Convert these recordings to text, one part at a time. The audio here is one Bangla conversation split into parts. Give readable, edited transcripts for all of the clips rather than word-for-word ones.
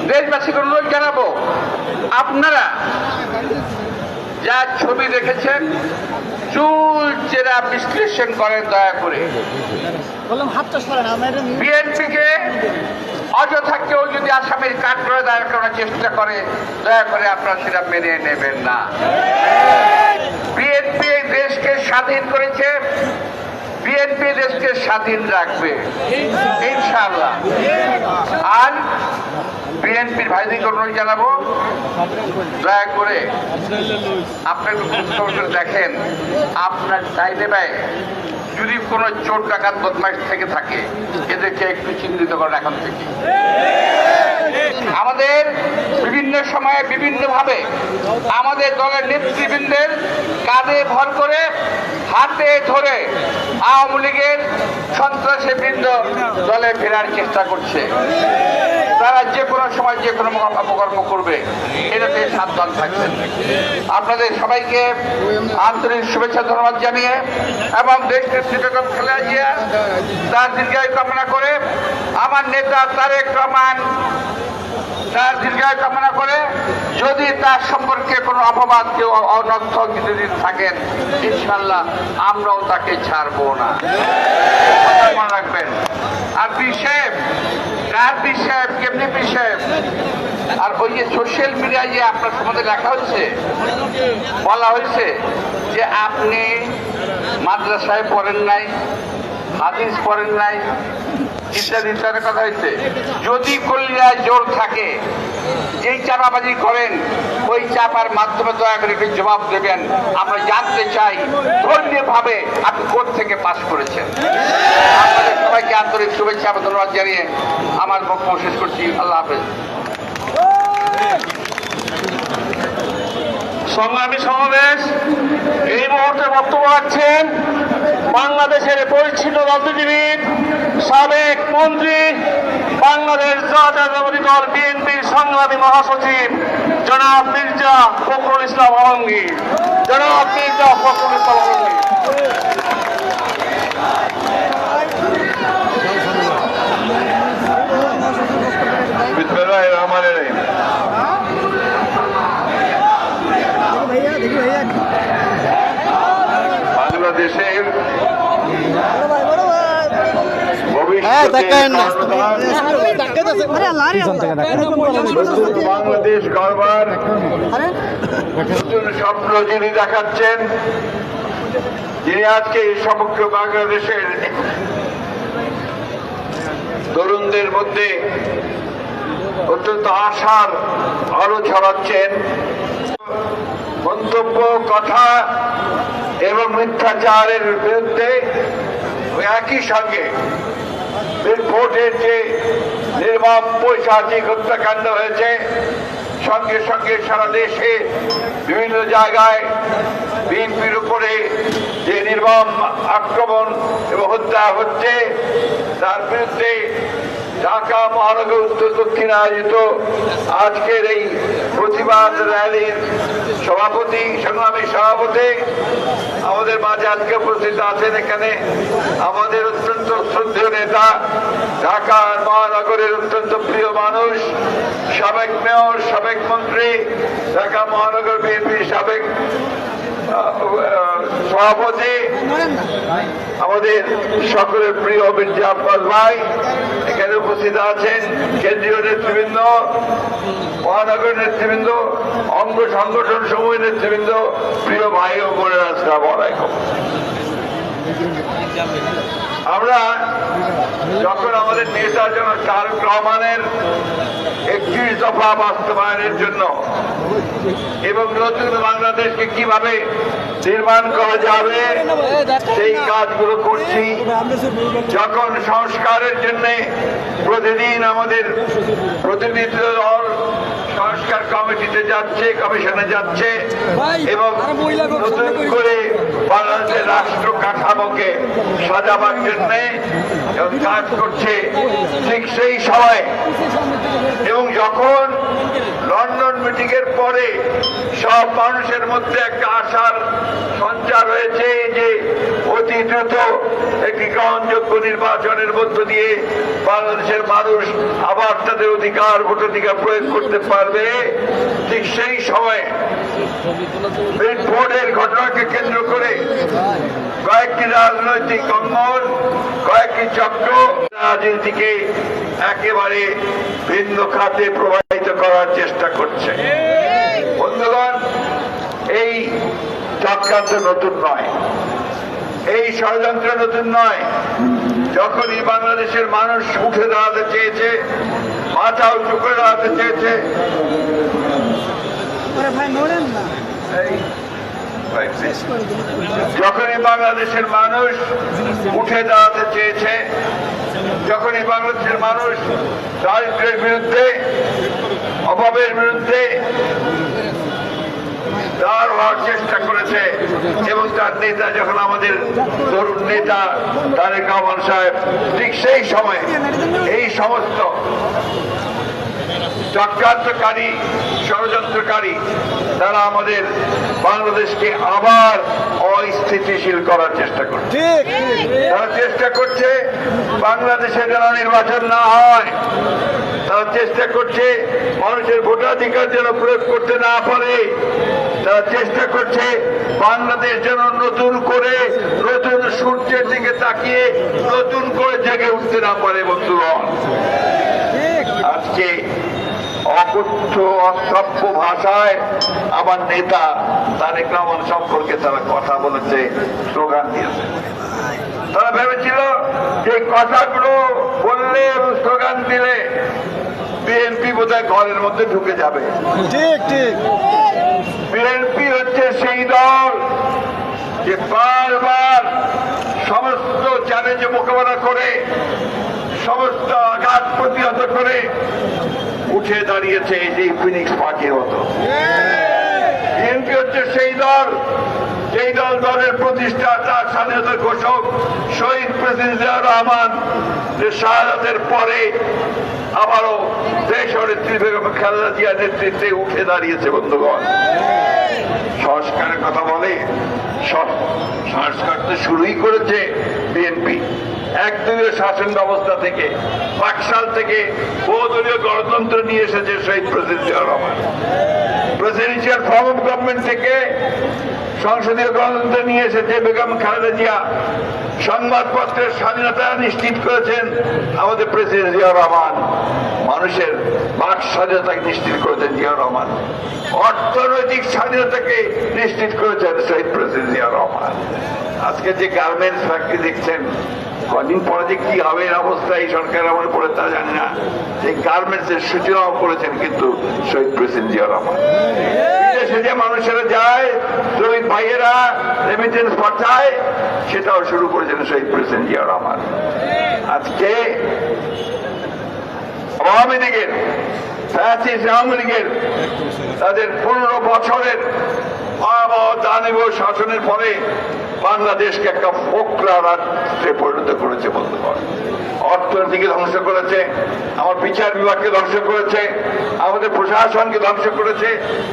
দেশবাসীকে অনুরোধ জানাবো, আপনারা যা ছবি দেখেছেন চুল চেরা বিশ্লেষণ করেন দয়া করে। বিএনপিকে অযথা কেউ যদি আসামের কাঠ করে দাঁড় করার চেষ্টা করে দয়া করে আপনারা সেটা মেনে নেবেন না। বিএনপি দেশকে স্বাধীন করেছে, বিএনপি দেশকে স্বাধীন রাখবে ইনশাআল্লাহ। আর বিএনপির ভাইদেরকে অনুরোধ জানাবো, দয়া করে আপনার দেখেন আপনার চাইলে ব্যয় যদি কোনো চোর ডাকাত বদমাইশ থেকে থাকে এদেরকে একটু চিহ্নিত করেন এখন থেকে। আমাদের বিভিন্ন সময়ে বিভিন্নভাবে আমাদের দলের নেতৃবৃন্দের কাঁধে ভর করে হাতে ধরে আওয়ামী লীগের সন্ত্রাসী বৃন্দ দলে ফেরার চেষ্টা করছে। তারা যে কোনো সময় যে কোনো অপকর্ম করবে, এটাতে সাবধান থাকবেন। আপনাদের সবাইকে আন্তরিক শুভেচ্ছা ধন্যবাদ জানিয়ে এবং দেশ নেত্রী বেগম খালেদা জিয়া তার দীর্ঘায়ু কামনা করে, আমার নেতা তারেক রহমান তার দীর্ঘায়ু কামনা করে, যদি তার সম্পর্কে কোনো অপবাদ কেউ অনর্থ যদি থাকেন ইনশাল্লাহ আমরাও তাকে ছাড়বো না, মনে রাখবেন। আর বিষয় কার বিষয় কেমনি বিষয়, আর ওই যে সোশ্যাল মিডিয়ায় যে আপনার সম্বন্ধে লেখা হচ্ছে, বলা হয়েছে যে আপনি মাদ্রাসায় পড়েন নাই, হাদিস পড়েন নাই, ইত্যাদি ইত্যাদি কথা হয়েছে। যদি কলিয়ায় জোর থাকে, যেই চাপাবাজি করেন ওই চাপার মাধ্যমে দয়া করে একটু জবাব দেবেন। আমরা জানতে চাই ধর্মীয়ভাবে আপনি কোথা থেকে পাশ করেছেন। আপনাদের সবাইকে আন্তরিক শুভেচ্ছা এবং ধন্যবাদ জানিয়ে আমার বক্তব্য শেষ করছি। আল্লাহ হাফেজ। সংগ্রামী সমাবেশ, এই মুহূর্তে বক্তব্য রাখছেন বাংলাদেশের পরিচ্ছন্ন রাজনীতিবিদ, সাবেক মন্ত্রী, বাংলাদেশ জাতীয়তাবাদী দল বিএনপির সংগ্রামী মহাসচিব জনাব মির্জা ফখরুল ইসলাম আলমগীর। জনাব মির্জা ফখরুল ইসলাম আলমগীর। বাংলাদেশের বাংলাদেশ গড়বার নতুন স্বপ্ন যিনি দেখাচ্ছেন, যিনি আজকে সমগ্র বাংলাদেশের তরুণদের মধ্যে অত্যন্ত আশার আলো ছড়াচ্ছেন। মন্তব্য, কথা এবং মিথ্যাচারের বিরুদ্ধে একই সঙ্গে ভোটের যে নির্মম পৈশাচিক হত্যাকাণ্ড হয়েছে, সঙ্গে সঙ্গে সারা দেশে বিভিন্ন জায়গায় বিএনপির উপরে যে নির্মম আক্রমণ এবং হত্যা হচ্ছে, তার বিরুদ্ধে ঢাকা মহানগর উত্তর দক্ষিণ আয়োজিত আজকের এই প্রতিবাদ র্যালির সভাপতি, সংগ্রামী সভাপতি আমাদের মাঝে আজকে উপস্থিত আছেন। এখানে আমাদের অত্যন্ত শ্রদ্ধেয় নেতা, ঢাকা মহানগরের অত্যন্ত প্রিয় মানুষ, সাবেক মেয়র, সাবেক মন্ত্রী, ঢাকা মহানগর বিএনপির সাবেক সভাপতি, আমাদের সকলের প্রিয় মির্জা আব্বাস ভাই এখানে উপস্থিত আছেন, কেন্দ্রীয় নেতৃবৃন্দ, মহানগর নেতৃবৃন্দ, অঙ্গ সংগঠন সমূহের নেতৃবৃন্দ, প্রিয় ভাই ও বোনেরা, আসসালামু আলাইকুম। আমরা যখন আমাদের নেতা জনাব তারেক রহমানের 31 দফা বাস্তবায়নের জন্য এবং নতুন বাংলাদেশকে কিভাবে নির্মাণ করা যাবে সেই কাজগুলো করছি, যখন সংস্কারের জন্য প্রতিদিন আমাদের প্রতিনিধি দল সংস্কার কমিটিতে যাচ্ছে, কমিশনে যাচ্ছে এবং নতুন করে বাংলাদেশের রাষ্ট্র কাঠামোকে সাজাবার জন্য কাজ করছে, ঠিক সেই সময় এবং যখন লন্ডন মিটিং এর পরে সব মানুষের মধ্যে একটা আশার সঞ্চার হয়েছে যে অতি দ্রুত একটি গ্রহণযোগ্য নির্বাচনের মধ্য দিয়ে বাংলাদেশের মানুষ আবার তাদের অধিকার ভোটাধিকার প্রয়োগ করতে পারবে, ঠিক সেই সময় ভোটের ঘটনাকে কেন্দ্র করে কয়েকটি রাজনৈতিক অঙ্গন, কয়েকটি চক্র রাজনীতিকে একেবারে ভিন্ন খাতে প্রবাহিত করার চেষ্টা করছে। বন্ধুগণ, এই চক্রান্ত নতুন নয়, এই ষড়যন্ত্র নতুন নয়। যখনই বাংলাদেশের মানুষ উঠে দাঁড়াতে চেয়েছে, মাথা উঁচু করে দাঁড়াতে চেয়েছে, যখনই বাংলাদেশের মানুষ উঠে দাঁড়াতে চেয়েছে, যখনই বাংলাদেশের মানুষ দারিদ্র্যের বিরুদ্ধে, অভাবের বিরুদ্ধে দাঁড় হওয়ার চেষ্টা করেছে এবং তার নেতা যখন আমাদের তরুণ নেতা তারেক রহমান সাহেব, ঠিক সেই সময় এই সমস্ত চক্রান্তকারী, ষড়যন্ত্রকারী তারা আমাদের বাংলাদেশকে আবার অস্থিতিশীল করার চেষ্টা করছে। তারা চেষ্টা করছে বাংলাদেশে যেন নির্বাচন না হয়, তারা চেষ্টা করছে মানুষের ভোটাধিকার যেন প্রয়োগ করতে না পারে, তারা চেষ্টা করছে বাংলাদেশ যেন নতুন করে নতুন সূর্যের দিকে তাকিয়ে নতুন করে জেগে উঠতে না পারে। বন্ধুগণ, আজকে অকথ্য অশ্রাব্য ভাষায় আমার নেতা তারেক রহমান সম্পর্কে তারা কথা বলেছে, স্লোগান দিয়েছে। তারা ভেবেছিল যে কথাগুলো বললে এবং স্লোগান দিলে বিএনপি বোধহয় ঘরের মধ্যে ঢুকে যাবে। ঠিক ঠিক। বিএনপি হচ্ছে সেই দল যে বারবার সমস্ত চ্যালেঞ্জ মোকাবেলা করে, সমস্ত আঘাত প্রতিহত করে উঠে দাঁড়িয়েছে এই যে ফিনিক্স পাখির মতো। বিএনপি হচ্ছে সেই দল, যেই দল দলের প্রতিষ্ঠাতা, স্বাধীনতার ঘোষক শহীদ প্রেসিডেন্ট জিয়াউর রহমান যে শাহাদাতের পরে আবারও দেশ নেত্রী বেগম খালেদা জিয়ার নেতৃত্বে উঠে দাঁড়িয়েছে। বন্ধুগণ, সংস্কারের কথা বলে, সংস্কার তো শুরুই করেছে বিএনপি। একদলীয় শাসন ব্যবস্থা থেকে, পাকশাল থেকে বহুদলীয় গণতন্ত্র নিয়ে এসেছে শহীদ president Ziaur Rahman. Presidential form of government থেকে সংসদীয় গণতন্ত্র নিয়ে এসেছে বেগম খালেদা জিয়া। সংবাদপত্রের স্বাধীনতা নিশ্চিত করেছেন আমাদের প্রেসিডেন্ট জিয়াউর রহমান। মানুষের বাক স্বাধীনতাকে নিশ্চিত করেছেন জিয়াউর রহমান। অর্থনৈতিক স্বাধীনতাকে নিশ্চিত করেছেন শহীদ প্রেসিডেন্ট জিয়াউর রহমান। আজকে যে গার্মেন্টস ফ্যাক্টরি দেখছেন, কদিন পরে যে কি হবে এর অবস্থা এই সরকারের আমলে পড়ে তা জানি না, যে গার্মেন্টস এর সূচনাও করেছেন কিন্তু শহীদ প্রেসিডেন্ট জিয়াউর রহমান। বিদেশে যে মানুষেরা যায়, শ্রমিক ভাইয়েরা রেমিটেন্স পাঠায়, সেটাও শুরু করেছেন শহীদ প্রেসিডেন্ট জিয়াউর রহমান। আজকে আওয়ামী লীগের, আওয়ামী লীগের তাদের 15 বছরের ভয়াবহ দানবীয় শাসনের পরে বাংলাদেশকে একটা ফোকরা রাষ্ট্রে পরিণত করেছে। বন্ধুগণ, অর্থনীতিকে ধ্বংস করেছে, আমার বিচার বিভাগকে ধ্বংস করেছে, আমাদের প্রশাসনকে ধ্বংস করেছে,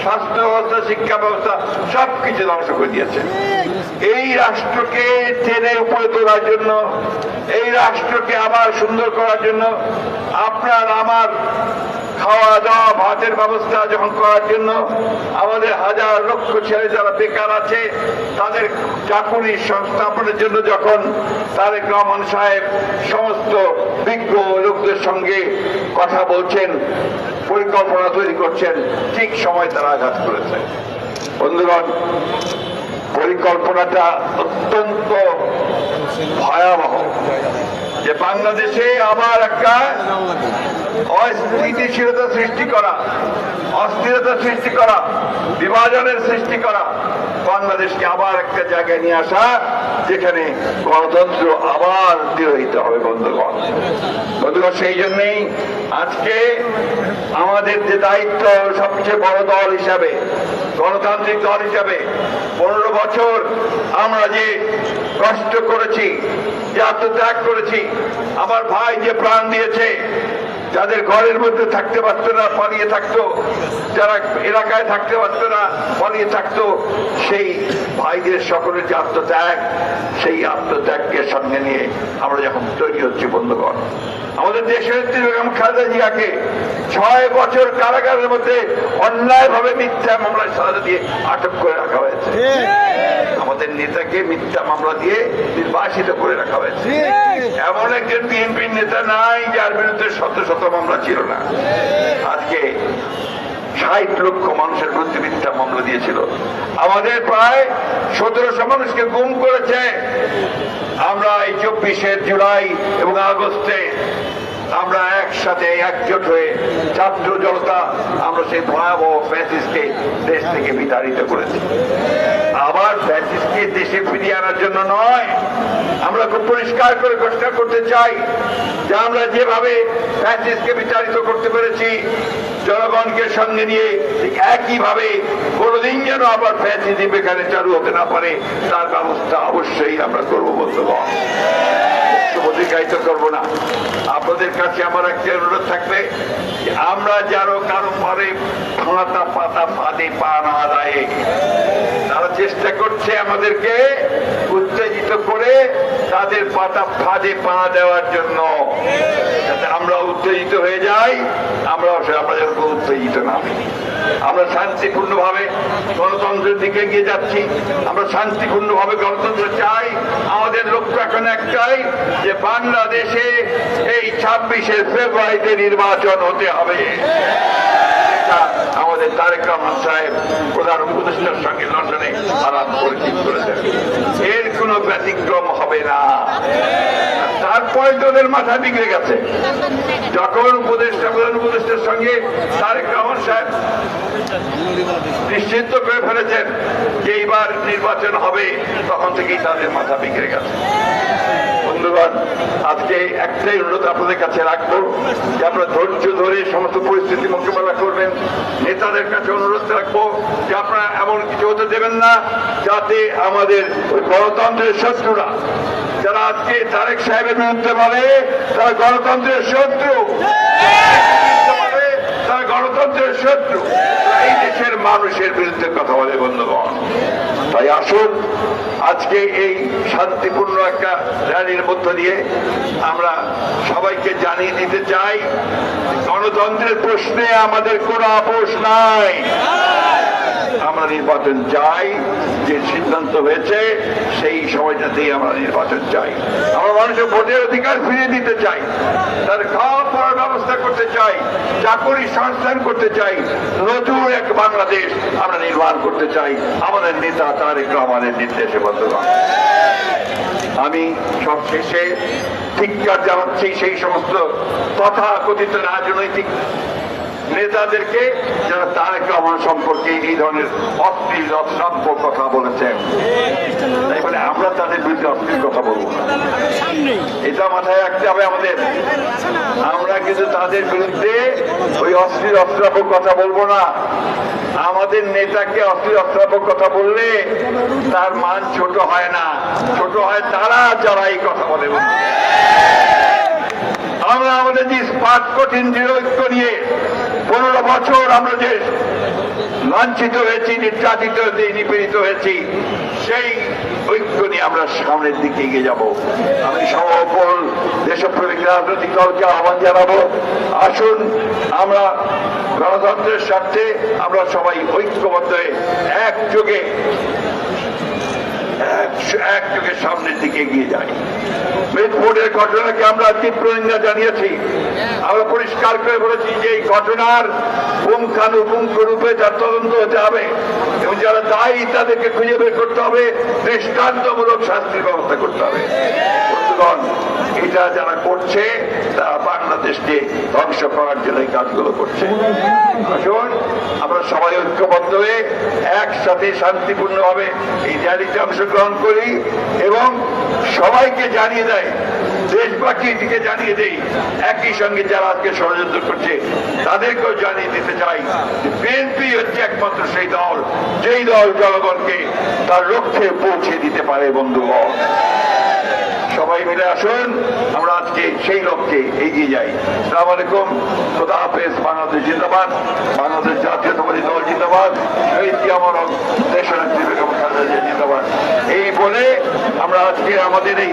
স্বাস্থ্য ব্যবস্থা, শিক্ষা ব্যবস্থা সবকিছু ধ্বংস করে দিয়েছে। এই রাষ্ট্রকে টেনে উপরে তোলার জন্য, এই রাষ্ট্রকে আবার সুন্দর করার জন্য, আপনার আমার খাওয়া দাওয়া ভাতের ব্যবস্থা যখন করার জন্য, আমাদের হাজার লক্ষ ছেলে যারা বেকার আছে তাদের চাকুরি সংস্থাপনের জন্য যখন তারেক রহমান সাহেব সমস্ত বিজ্ঞ লোকদের সঙ্গে কথা বলছেন, পরিকল্পনা তৈরি করছেন, ঠিক সময় তারা আঘাত করেছে। বন্ধুগণ, পরিকল্পনাটা অত্যন্ত ভয়াবহ যে বাংলাদেশে আবার একটা অস্থিতিশীলতা সৃষ্টি করা, অস্থিরতা সৃষ্টি করা, বিভাজনের সৃষ্টি করা, বাংলাদেশকে আবার একটা জায়গায় নিয়ে আসা যেখানে গণতন্ত্র আবার তিরোহিত হবে। বন্ধুগণ, সেই জন্যই আজকে আমাদের যে দায়িত্ব, সবচেয়ে বড় দল হিসাবে, গণতান্ত্রিক দল হিসাবে 15 বছর আমরা যে কষ্ট করেছি, যে আত্মত্যাগ করেছি, আমার ভাই যে প্রাণ দিয়েছে, যাদের ঘরের মধ্যে থাকতে পারত না পালিয়ে থাকতো, যারা এলাকায় থাকতে পারত না পালিয়ে থাকতো, সেই ভাইদের সকলের যে আত্মত্যাগ, সেই আত্মত্যাগকে সঙ্গে নিয়ে আমরা যখন তৈরি হচ্ছি বন্ধুগণ, আমাদের দেশের নেত্রী বেগম খালেদা জিয়াকে 6 বছর কারাগারের মধ্যে অন্যায়ভাবে মিথ্যা মামলায় সাজা দিয়ে আটক করে রাখা হয়েছে। আমাদের নেতাকে মিথ্যা মামলা দিয়ে নির্বাসিত করে রাখা হয়েছে। এমন একজন বিএনপির নেতা নাই যার বিরুদ্ধে শত শত মামলা ছিল না। আজকে 60 লক্ষ মানুষের বিরুদ্ধে মিথ্যা মামলা দিয়েছিল। আমাদের প্রায় 1700 মানুষকে গুম করেছে। আমরা এই 24শে জুলাই এবং আগস্টে আমরা একসাথে একজোট হয়ে ছাত্র জনতা আমরা সেই ভয়াবহ ফ্যাসিস্টকে দেশ থেকে বিতাড়িত করেছি। আবার ফ্যাসিস্টকে দেশে ফিরিয়ে আনার জন্য নয়, আমরা খুব পরিষ্কার করে ঘোষণা করতে চাই যে আমরা যেভাবে ফ্যাসিস্টকে বিতাড়িত করতে পেরেছি, জনগণকে সঙ্গে নিয়ে ঠিক একইভাবে কোনোদিন যেন আবার ফ্যাসিজম এখানে চালু হতে না পারে তার ব্যবস্থা অবশ্যই আমরা করবো বন্ধুগণ। অতিবাহিত করবো না। আপনাদের কাছে আমার একটা অনুরোধ থাকবে যে আমরা যেন কারো পরে ফাঁতা পাতা ফাঁদে পা না দেয়। তারা চেষ্টা করছে আমাদেরকে উত্তেজিত করে তাদের পাতা ফাঁদে পা দেওয়ার জন্য, যাতে আমরা উত্তেজিত হয়ে যাই। আমরা যেন উত্তেজিত না হই। আমরা শান্তিপূর্ণভাবে গণতন্ত্রের দিকে এগিয়ে যাচ্ছি। আমরা শান্তিপূর্ণভাবে গণতন্ত্র চাই। আমাদের লক্ষ্য এখন একটাই যে বাংলাদেশে এই 26শে ফেব্রুয়ারিতে নির্বাচন হতে হবে। আমাদের তারেক রহমান সাহেব প্রধান উপদেষ্টার সঙ্গে লন্ডনে আলাপ করে ঠিক করেছেন, এর কোনো ব্যতিক্রম হবে না। তারপরে তোদের মাথা বিগড়ে গেছে যখন প্রধান উপদেষ্টার সঙ্গে তারেক রহমান সাহেব নিশ্চিত করে ফেলেছেন যে এইবার নির্বাচন হবে, তখন থেকেই তাদের মাথা বিগড়ে গেছে। বন্ধুগণ, আজকে একটাই অনুরোধ আপনাদের কাছে রাখবো যে আপনারা ধৈর্য ধরে সমস্ত পরিস্থিতি মোকাবেলা করবেন। নেতাদের কাছে অনুরোধ রাখবো যে আপনারা এমন কিছু হতে দেবেন না যাতে আমাদের ওই গণতন্ত্রের শত্রুরা, যারা আজকে তারেক সাহেবের বিরুদ্ধে বলে তারা গণতন্ত্রের শত্রু, তারা গণতন্ত্রের শত্রু, এই দেশের মানুষের বিরুদ্ধে কথা বলে বন্ধুগণ। তাই আসুন আজকে এই শান্তিপূর্ণ একটা র্যালির মধ্য দিয়ে আমরা সবাইকে জানিয়ে দিতে চাই গণতন্ত্রের প্রশ্নে আমাদের কোনো আপোষ নাই। আমরা নির্বাচন চাই, যে সিদ্ধান্ত হয়েছে সেই সময়টাতেই আমরা নির্বাচন চাই। আমরা মানুষের ভোটের অধিকার ফিরিয়ে দিতে চাই, তার খাওয়া পড়ার ব্যবস্থা করতে চাই, চাকরি সংস্থান করতে চাই, নতুন এক বাংলাদেশ আমরা নির্মাণ করতে চাই আমাদের নেতা তারেক রহমানের নির্দেশে বন্ধুগণ। আমি সবশেষে ধিক্কার জানাচ্ছি সেই সমস্ত তথাকথিত রাজনৈতিক নেতাদেরকে যারা তারেক রহমান সম্পর্কে এই ধরনের অশ্লীল অশ্রাব্য কথা বলেছেন। তাই বলে আমরা তাদের বিরুদ্ধে অশ্লীল কথা বলবো না, এটা মাথায় রাখতে হবে আমাদের। আমরা কিন্তু তাদের বিরুদ্ধে ওই অশ্লীল অশ্রাব্য কথা বলবো না। আমাদের নেতাকে অশ্লীল অশ্রাব্য কথা বললে তার মান ছোট হয় না, ছোট হয় তারা যারা এই কথা বলে। আমরা আমাদের যে স্পাট কঠিন দৃঢ় নিয়ে 15 বছর আমরা যে লাঞ্ছিত হয়েছি, নির্যাতিত হয়েছি, নিপীড়িত হয়েছি, সেই ঐক্য নিয়ে আমরা সামনের দিকে এগিয়ে যাব। আমি সকল দেশপ্রেমিক রাজনৈতিক দলকে আহ্বান জানাবো, আসুন আমরা গণতন্ত্রের স্বার্থে আমরা সবাই ঐক্যবদ্ধ হয়ে একযোগে সামনের দিকে এগিয়ে যাই। মিটফোর্ডের ঘটনাকে আমরা তীব্র নিন্দা জানিয়েছি। আমরা পরিষ্কার করে বলেছি যে এই ঘটনার পুঙ্খানুপুঙ্খ রূপে তার তদন্ত হতে হবে এবং যারা দায়ী তাদেরকে খুঁজে বের করতে হবে, দৃষ্টান্তমূলক শাস্তির ব্যবস্থা করতে হবে। বন্ধুগণ, এটা যারা করছে তারা বাংলাদেশকে ধ্বংস করার জন্য এই কাজগুলো করছে। আসুন আমরা সবাই ঐক্যবদ্ধ হয়ে একসাথে শান্তিপূর্ণভাবে এই র্যালিতে অংশগ্রহণ করি এবং সবাইকে জানিয়ে দেয়, দেশবাসীর দিকে জানিয়ে দেই, একই সঙ্গে যারা আজকে ষড়যন্ত্র করছে তাদেরকেও জানিয়ে দিতে চাই বিএনপি হচ্ছে একমাত্র সেই দল যেই দল জনগণকে তার লক্ষ্যে পৌঁছে দিতে পারে। বন্ধুগণ, সবাই মিলে আসুন, আমরা আজকে সেই লক্ষ্যে এগিয়ে যাই। আসসালামু আলাইকুম, খোদা হাফেজ। বাংলাদেশ জিন্দাবাদ, বাংলাদেশ জাতীয়তাবাদী দল জিন্দাবাদ, শহীদ জিয়ামরক দেশনেত্রী বেগম খালেদা জিয়া জিন্দাবাদ। এই বলে আমরা আজকে আমাদের এই